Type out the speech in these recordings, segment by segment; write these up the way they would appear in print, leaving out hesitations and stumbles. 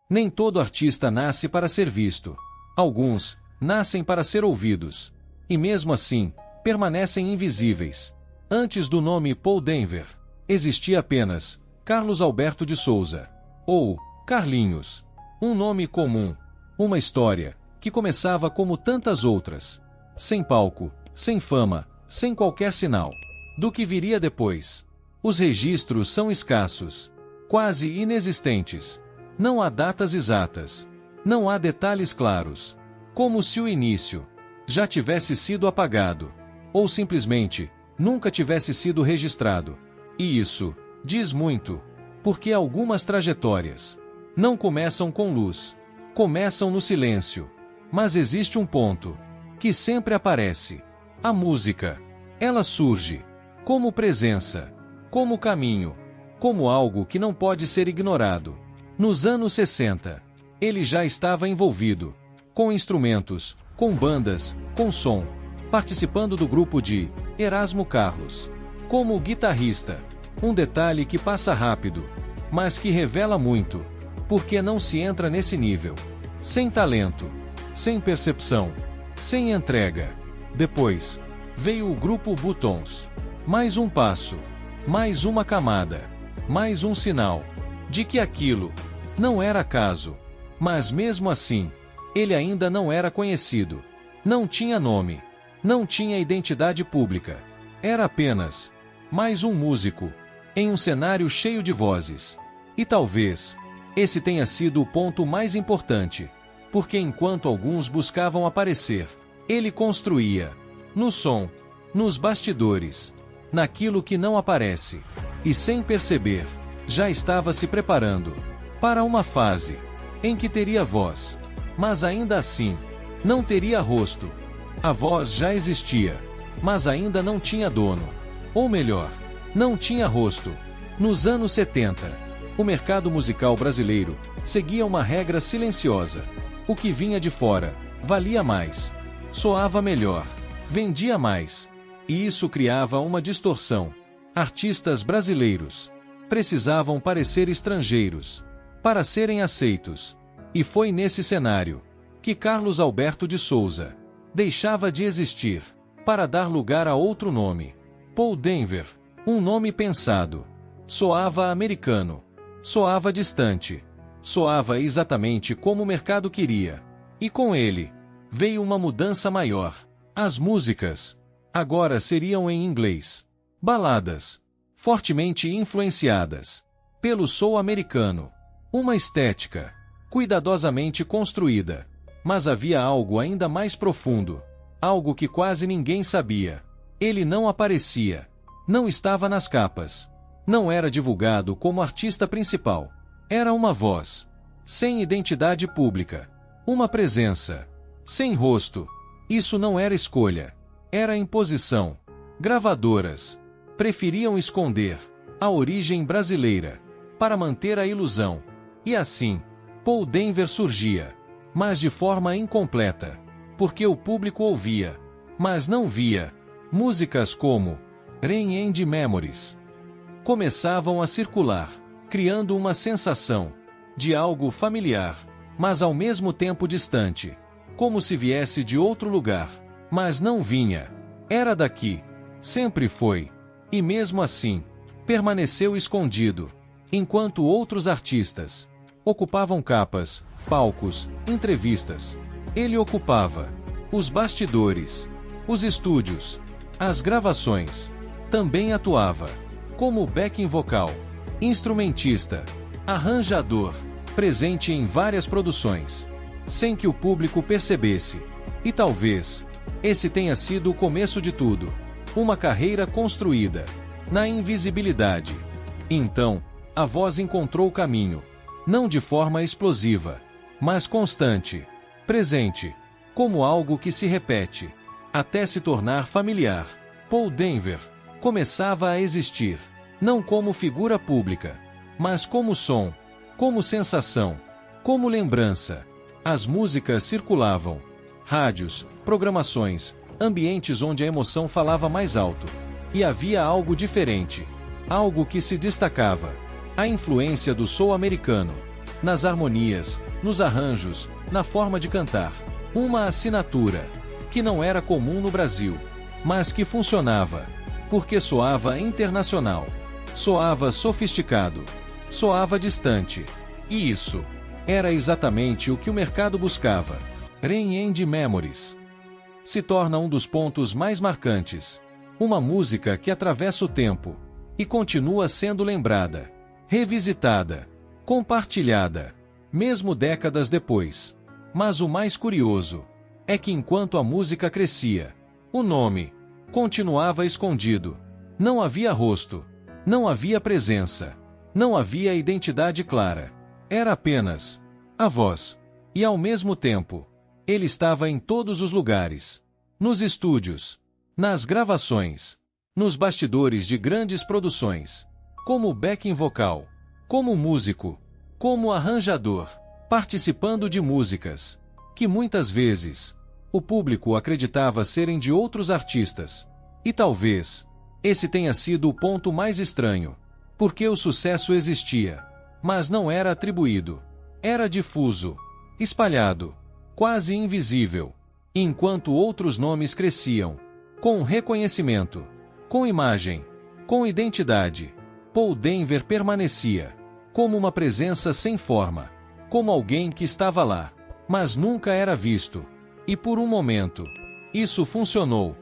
Nem todo artista nasce para ser visto. Alguns nascem para ser ouvidos. E mesmo assim, permanecem invisíveis. Antes do nome Paul Denver, existia apenas Carlos Alberto de Souza, ou Carlinhos. Um nome comum, uma história, que começava como tantas outras. Sem palco, sem fama, sem qualquer sinal do que viria depois. Os registros são escassos, quase inexistentes. Não há datas exatas. Não há detalhes claros. Como se o início já tivesse sido apagado. Ou simplesmente nunca tivesse sido registrado. E isso diz muito, porque algumas trajetórias não começam com luz, começam no silêncio. Mas existe um ponto que sempre aparece. A música. Ela surge como presença, como caminho, como algo que não pode ser ignorado. Nos anos 60, ele já estava envolvido com instrumentos, com bandas, com som, participando do grupo de Erasmo Carlos, como guitarrista. Um detalhe que passa rápido, mas que revela muito, porque não se entra nesse nível. Sem talento, sem percepção, sem entrega. Depois, veio o grupo Buttons. Mais um passo, mais uma camada, mais um sinal de que aquilo não era acaso. Mas mesmo assim, ele ainda não era conhecido. Não tinha nome, não tinha identidade pública. Era apenas mais um músico em um cenário cheio de vozes. E talvez esse tenha sido o ponto mais importante, porque enquanto alguns buscavam aparecer, ele construía no som, nos bastidores, naquilo que não aparece, e sem perceber, já estava se preparando para uma fase em que teria voz, mas ainda assim não teria rosto. A voz já existia, mas ainda não tinha dono. Ou melhor, não tinha rosto. Nos anos 70, o mercado musical brasileiro seguia uma regra silenciosa. O que vinha de fora valia mais, soava melhor, vendia mais. E isso criava uma distorção. Artistas brasileiros precisavam parecer estrangeiros para serem aceitos. E foi nesse cenário que Carlos Alberto de Souza deixava de existir para dar lugar a outro nome. Paul Denver, um nome pensado. Soava americano, soava distante, soava exatamente como o mercado queria. E com ele veio uma mudança maior. As músicas agora seriam em inglês. Baladas, fortemente influenciadas pelo soul americano. Uma estética cuidadosamente construída. Mas havia algo ainda mais profundo. Algo que quase ninguém sabia. Ele não aparecia. Não estava nas capas. Não era divulgado como artista principal. Era uma voz. Sem identidade pública. Uma presença. Sem rosto. Isso não era escolha. Era imposição. Gravadoras preferiam esconder a origem brasileira para manter a ilusão. E assim, Paul Denver surgia, mas de forma incompleta, porque o público ouvia, mas não via. Músicas como Rain and Memories começavam a circular, criando uma sensação de algo familiar, mas ao mesmo tempo distante, como se viesse de outro lugar, mas não vinha. Era daqui, sempre foi, e mesmo assim, permaneceu escondido, enquanto outros artistas ocupavam capas, palcos, entrevistas. Ele ocupava os bastidores, os estúdios, as gravações. Também atuava como backing vocal, instrumentista, arranjador, presente em várias produções, sem que o público percebesse. E talvez esse tenha sido o começo de tudo. Uma carreira construída na invisibilidade. Então, a voz encontrou o caminho, não de forma explosiva, mas constante, presente, como algo que se repete, até se tornar familiar. Paul Denver começava a existir, não como figura pública, mas como som, como sensação, como lembrança. As músicas circulavam, rádios, programações, ambientes onde a emoção falava mais alto. E havia algo diferente, algo que se destacava. A influência do soul americano nas harmonias, nos arranjos, na forma de cantar. Uma assinatura que não era comum no Brasil, mas que funcionava, porque soava internacional, soava sofisticado, soava distante. E isso era exatamente o que o mercado buscava. Rain-End Memories se torna um dos pontos mais marcantes. Uma música que atravessa o tempo e continua sendo lembrada, revisitada, compartilhada, mesmo décadas depois. Mas o mais curioso é que enquanto a música crescia, o nome continuava escondido. Não havia rosto, não havia presença, não havia identidade clara. Era apenas a voz. E ao mesmo tempo, ele estava em todos os lugares. Nos estúdios, nas gravações, nos bastidores de grandes produções, como backing vocal, como músico, como arranjador, participando de músicas que muitas vezes o público acreditava serem de outros artistas. E talvez esse tenha sido o ponto mais estranho, porque o sucesso existia, mas não era atribuído. Era difuso, espalhado, quase invisível, enquanto outros nomes cresciam, com reconhecimento, com imagem, com identidade. Paul Denver permanecia como uma presença sem forma, como alguém que estava lá, mas nunca era visto. E por um momento, isso funcionou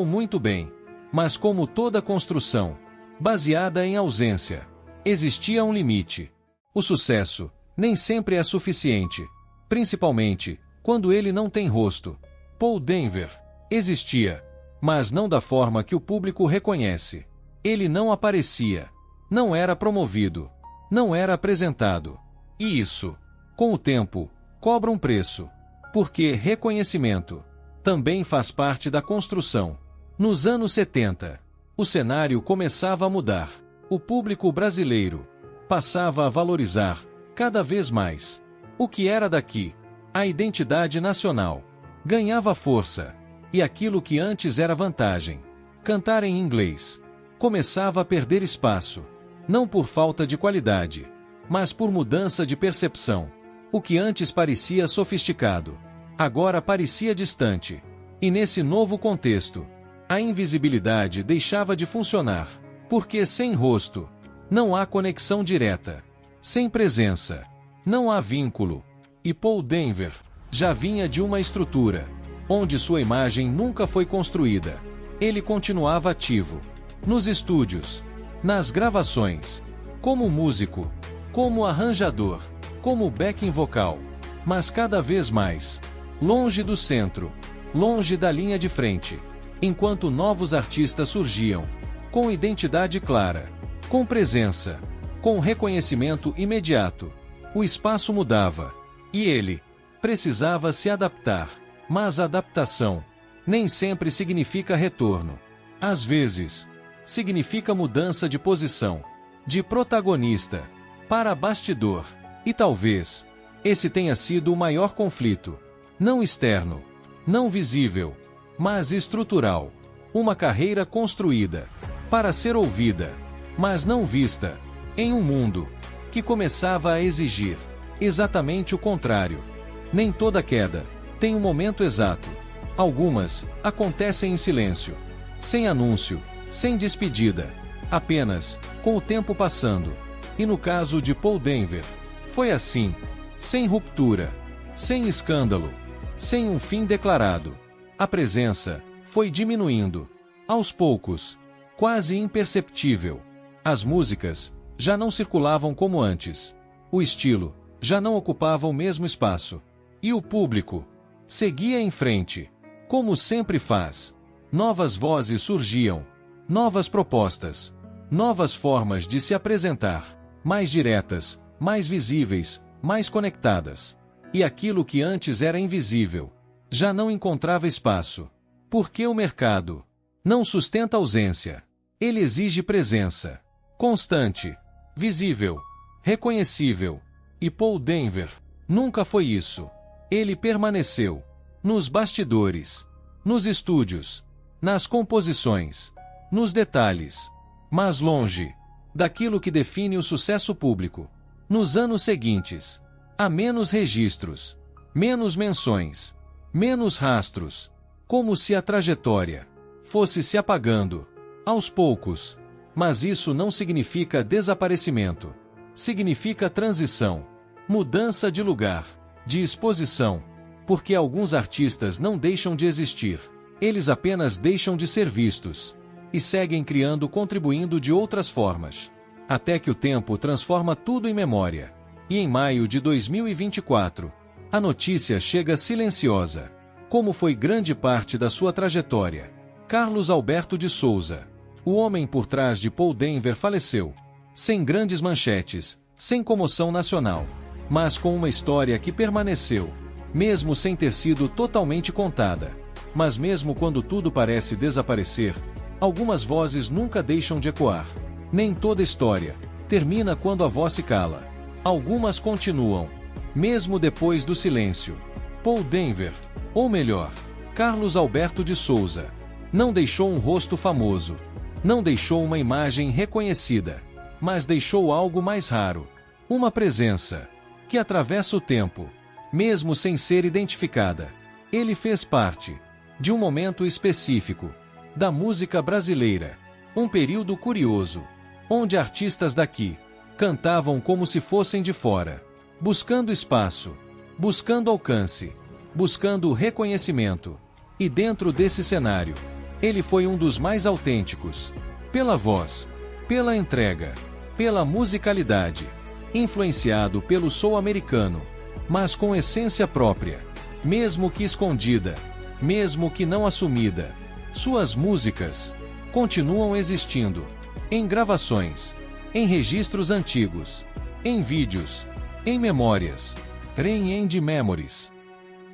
muito bem, mas como toda construção, baseada em ausência, existia um limite. O sucesso nem sempre é suficiente, principalmente quando ele não tem rosto. Paul Denver existia, mas não da forma que o público reconhece. Ele não aparecia, não era promovido, não era apresentado. E isso, com o tempo, cobra um preço, porque reconhecimento também faz parte da construção. Nos anos 70, o cenário começava a mudar. O público brasileiro passava a valorizar cada vez mais o que era daqui. A identidade nacional ganhava força, e aquilo que antes era vantagem, cantar em inglês, começava a perder espaço, não por falta de qualidade, mas por mudança de percepção. O que antes parecia sofisticado, agora parecia distante. E nesse novo contexto, a invisibilidade deixava de funcionar, porque sem rosto, não há conexão direta. Sem presença, não há vínculo. E Paul Denver já vinha de uma estrutura onde sua imagem nunca foi construída. Ele continuava ativo nos estúdios, nas gravações, como músico, como arranjador, como backing vocal, mas cada vez mais longe do centro, longe da linha de frente, enquanto novos artistas surgiam, com identidade clara, com presença, com reconhecimento imediato. O espaço mudava, e ele precisava se adaptar, mas adaptação nem sempre significa retorno. Às vezes, significa mudança de posição, de protagonista para bastidor. E talvez esse tenha sido o maior conflito, não externo, não visível, mas estrutural. Uma carreira construída para ser ouvida, mas não vista, em um mundo que começava a exigir exatamente o contrário. Nem toda queda tem um momento exato. Algumas acontecem em silêncio, sem anúncio, sem despedida, apenas com o tempo passando. E no caso de Paul Denver, foi assim, sem ruptura, sem escândalo, sem um fim declarado. A presença foi diminuindo, aos poucos, quase imperceptível. As músicas já não circulavam como antes. O estilo já não ocupava o mesmo espaço. E o público seguia em frente, como sempre faz. Novas vozes surgiam, novas propostas, novas formas de se apresentar, mais diretas, mais visíveis, mais conectadas. E aquilo que antes era invisível já não encontrava espaço. Porque o mercado não sustenta ausência. Ele exige presença constante, visível, reconhecível. E Paul Denver nunca foi isso. Ele permaneceu nos bastidores, nos estúdios, nas composições, nos detalhes, mas longe daquilo que define o sucesso público. Nos anos seguintes, há menos registros, menos menções, menos rastros, como se a trajetória fosse se apagando, aos poucos. Mas isso não significa desaparecimento. Significa transição, mudança de lugar, de exposição, porque alguns artistas não deixam de existir, eles apenas deixam de ser vistos, e seguem criando, contribuindo de outras formas, até que o tempo transforma tudo em memória. E em maio de 2024, a notícia chega silenciosa. Como foi grande parte da sua trajetória, Carlos Alberto de Souza, o homem por trás de Paul Denver, faleceu, sem grandes manchetes, sem comoção nacional, mas com uma história que permaneceu, mesmo sem ter sido totalmente contada. Mas mesmo quando tudo parece desaparecer, algumas vozes nunca deixam de ecoar. Nem toda história termina quando a voz se cala. Algumas continuam, mesmo depois do silêncio. Paul Denver, ou melhor, Carlos Alberto de Souza, não deixou um rosto famoso, não deixou uma imagem reconhecida, mas deixou algo mais raro, uma presença que atravessa o tempo, mesmo sem ser identificada. Ele fez parte de um momento específico da música brasileira, um período curioso, onde artistas daqui cantavam como se fossem de fora, buscando espaço, buscando alcance, buscando reconhecimento. E dentro desse cenário, ele foi um dos mais autênticos, pela voz, pela entrega, pela musicalidade, influenciado pelo soul americano, mas com essência própria, mesmo que escondida, mesmo que não assumida. Suas músicas continuam existindo, em gravações, em registros antigos, em vídeos, em memórias, in memories.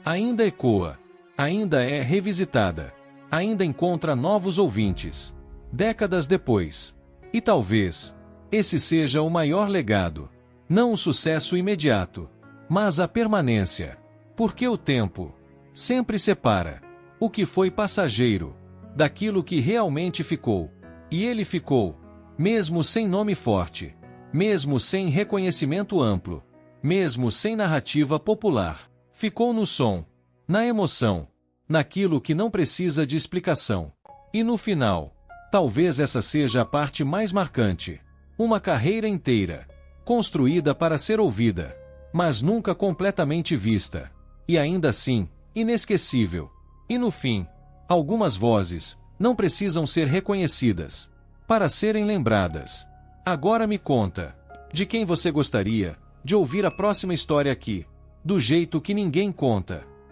Ainda ecoa, ainda é revisitada, ainda encontra novos ouvintes, décadas depois. E talvez esse seja o maior legado, não o sucesso imediato, mas a permanência, porque o tempo sempre separa o que foi passageiro daquilo que realmente ficou. E ele ficou, mesmo sem nome forte, mesmo sem reconhecimento amplo, mesmo sem narrativa popular. Ficou no som, na emoção, naquilo que não precisa de explicação. E no final, talvez essa seja a parte mais marcante. Uma carreira inteira, construída para ser ouvida, mas nunca completamente vista. E ainda assim, inesquecível. E no fim, algumas vozes não precisam ser reconhecidas para serem lembradas. Agora me conta, de quem você gostaria de ouvir a próxima história aqui, do jeito que ninguém conta.